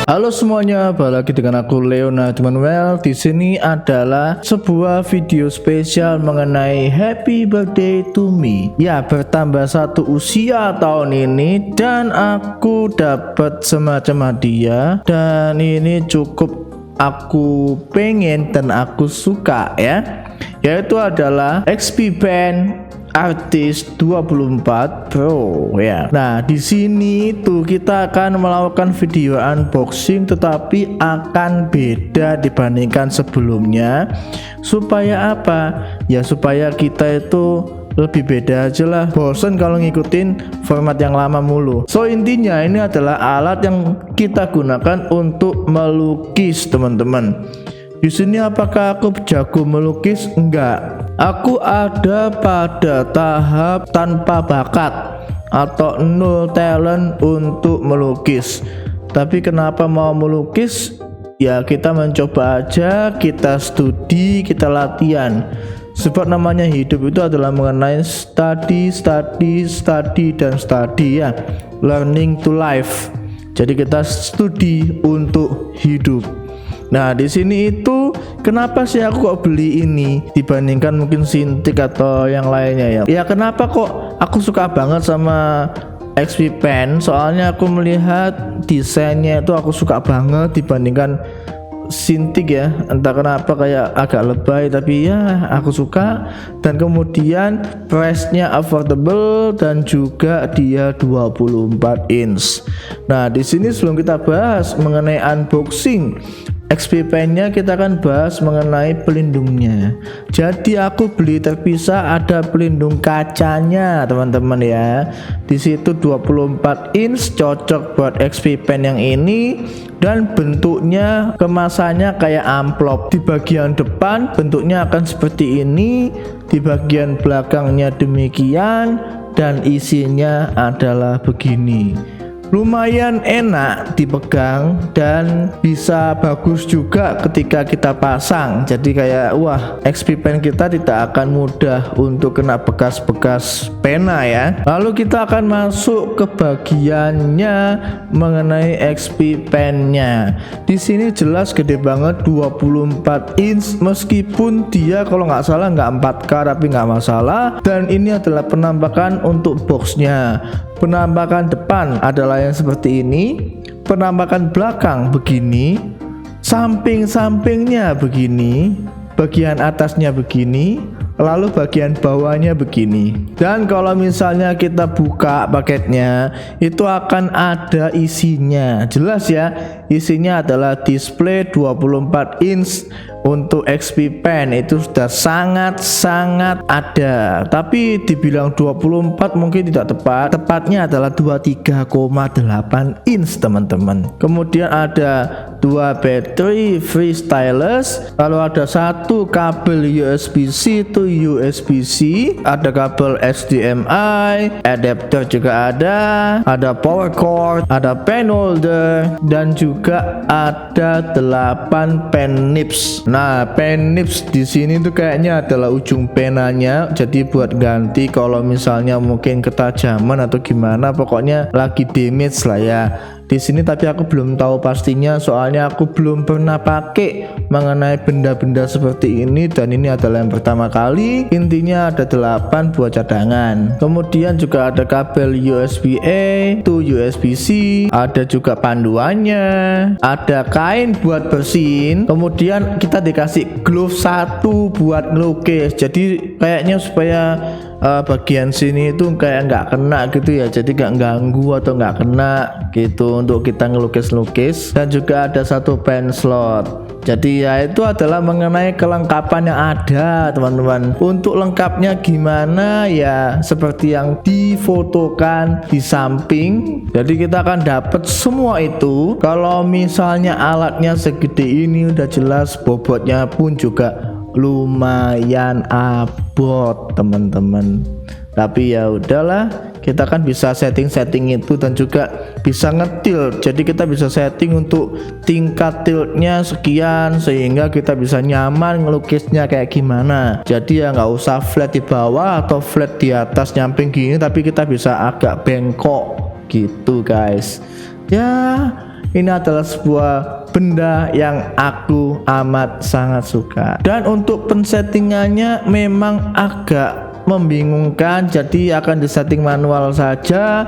Halo semuanya, balik lagi dengan aku Leonard Manuel. Di sini adalah sebuah video spesial mengenai Happy Birthday to Me. Ya, bertambah satu usia tahun ini dan aku dapat semacam hadiah dan ini cukup aku pengen dan aku suka ya. Yaitu adalah XP Pen Artis 24 Pro ya. Nah, di sini tuh kita akan melakukan video unboxing tetapi akan beda dibandingkan sebelumnya. Supaya apa? Ya supaya kita itu lebih beda aja lah. Bosen kalau ngikutin format yang lama mulu. So intinya ini adalah alat yang kita gunakan untuk melukis, teman-teman. Di sini apakah aku jago melukis? Enggak. Aku ada pada tahap tanpa bakat atau nol talent untuk melukis. Tapi kenapa mau melukis? Ya kita mencoba aja, kita studi, kita latihan. Sebab namanya hidup itu adalah mengenai study ya. Learning to life. Jadi kita studi untuk hidup. Nah, di sini itu kenapa sih aku kok beli ini dibandingkan mungkin Cintiq atau yang lainnya ya? Ya kenapa kok aku suka banget sama XP Pen? Soalnya aku melihat desainnya itu aku suka banget dibandingkan Cintiq ya. Entah kenapa kayak agak lebay tapi ya aku suka. Dan kemudian price-nya affordable dan juga dia 24 inch. Nah, di sini sebelum kita bahas mengenai unboxing XP Pen-nya, kita akan bahas mengenai pelindungnya. Jadi aku beli terpisah, ada pelindung kacanya teman-teman ya. Di situ 24 inch cocok buat XP Pen yang ini. Dan bentuknya kemasannya kayak amplop. Di bagian depan bentuknya akan seperti ini, di bagian belakangnya demikian, dan isinya adalah begini. Lumayan enak dipegang dan bisa bagus juga ketika kita pasang. Jadi kayak wah, XP Pen kita tidak akan mudah untuk kena bekas-bekas pena ya. Lalu kita akan masuk ke bagiannya mengenai XP Pen-nya. Di sini jelas gede banget 24 inch meskipun dia kalau nggak salah nggak 4K tapi nggak masalah. Dan ini adalah penampakan untuk boxnya. Penampakan depan adalah yang seperti ini, penampakan belakang begini, samping-sampingnya begini, bagian atasnya begini, lalu bagian bawahnya begini. Dan kalau misalnya kita buka paketnya, itu akan ada isinya. Jelas ya, isinya adalah display 24 inch. Untuk XP Pen itu sudah sangat ada, tapi dibilang 24 mungkin tidak tepat. Tepatnya adalah 23,8 inch teman-teman. Kemudian ada dua baterai free stylus, lalu ada satu kabel USB-C to USB-C, ada kabel HDMI, adapter juga ada power cord, ada pen holder, dan juga ada 8 pen nibs. Nah, pen nibs di sini tuh kayaknya adalah ujung penanya, jadi buat ganti kalau misalnya mungkin ketajaman atau gimana, pokoknya lagi damage lah ya. Di sini tapi aku belum tahu pastinya soalnya aku belum pernah pakai mengenai benda-benda seperti ini dan ini adalah yang pertama kali. Intinya ada 8 buat cadangan. Kemudian juga ada kabel USB-A to USB-C, ada juga panduannya, ada kain buat bersihin. Kemudian kita dikasih glove satu buat ngelukis. Jadi kayaknya supaya bagian sini itu kayak nggak kena gitu ya, jadi nggak ganggu atau nggak kena gitu untuk kita ngelukis-lukis. Dan juga ada satu pen slot. Jadi ya itu adalah mengenai kelengkapan yang ada teman-teman. Untuk lengkapnya gimana ya seperti yang difotokan di samping. Jadi kita akan dapat semua itu. Kalau misalnya alatnya segede ini udah jelas bobotnya pun juga lumayan abot teman-teman. Tapi ya udahlah, kita kan bisa setting itu dan juga bisa ngetil. Jadi kita bisa setting untuk tingkat tiltnya sekian sehingga kita bisa nyaman ngelukisnya kayak gimana. Jadi ya nggak usah flat di bawah atau flat di atas nyamping gini, tapi kita bisa agak bengkok gitu guys. Ya ini adalah sebuah benda yang aku amat sangat suka. Dan untuk pensettingannya memang agak membingungkan, jadi akan disetting manual saja.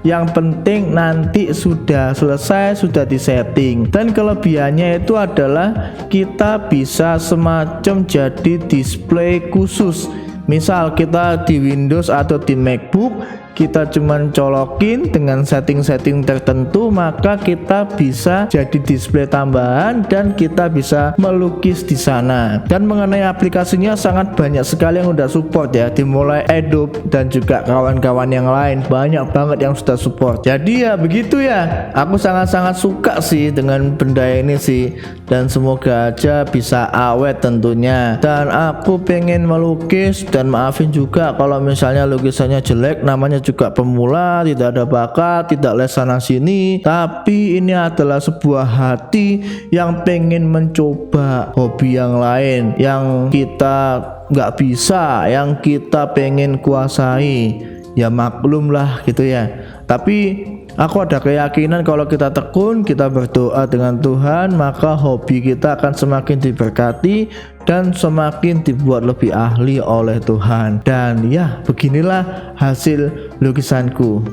Yang penting nanti sudah selesai, sudah disetting. Dan kelebihannya itu adalah kita bisa semacam jadi display khusus. Misal kita di Windows atau di MacBook, kita cuman colokin dengan setting-setting tertentu, maka kita bisa jadi display tambahan dan kita bisa melukis di sana. Dan mengenai aplikasinya sangat banyak sekali yang udah support ya, dimulai Adobe dan juga kawan-kawan yang lain, banyak banget yang sudah support. Jadi ya begitu ya, aku sangat-sangat suka sih dengan benda ini sih, dan semoga aja bisa awet tentunya. Dan aku pengen melukis, dan maafin juga kalau misalnya lukisannya jelek, namanya juga pemula, tidak ada bakat, tidak les sana sini, tapi ini adalah sebuah hati yang pengen mencoba hobi yang lain yang kita nggak bisa, yang kita pengen kuasai. Ya maklum lah gitu ya, tapi aku ada keyakinan kalau kita tekun, kita berdoa dengan Tuhan, maka hobi kita akan semakin diberkati dan semakin dibuat lebih ahli oleh Tuhan. Dan ya beginilah hasil lukisanku.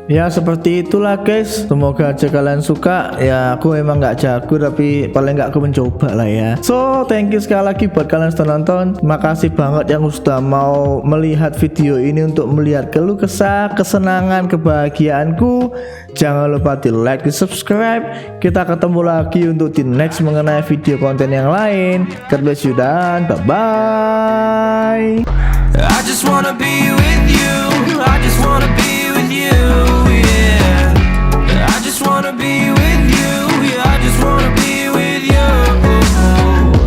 Ya seperti itulah guys, semoga aja kalian suka. Ya aku emang nggak jago, tapi paling nggak aku mencoba lah ya. So thank you sekali lagi buat kalian sudah nonton. Makasih banget yang sudah mau melihat video ini untuk melihat keluh kesah, kesenangan, kebahagiaanku. Jangan lupa di like, di subscribe. Kita ketemu lagi untuk di next mengenai video konten yang lain. God bless you dan bye bye.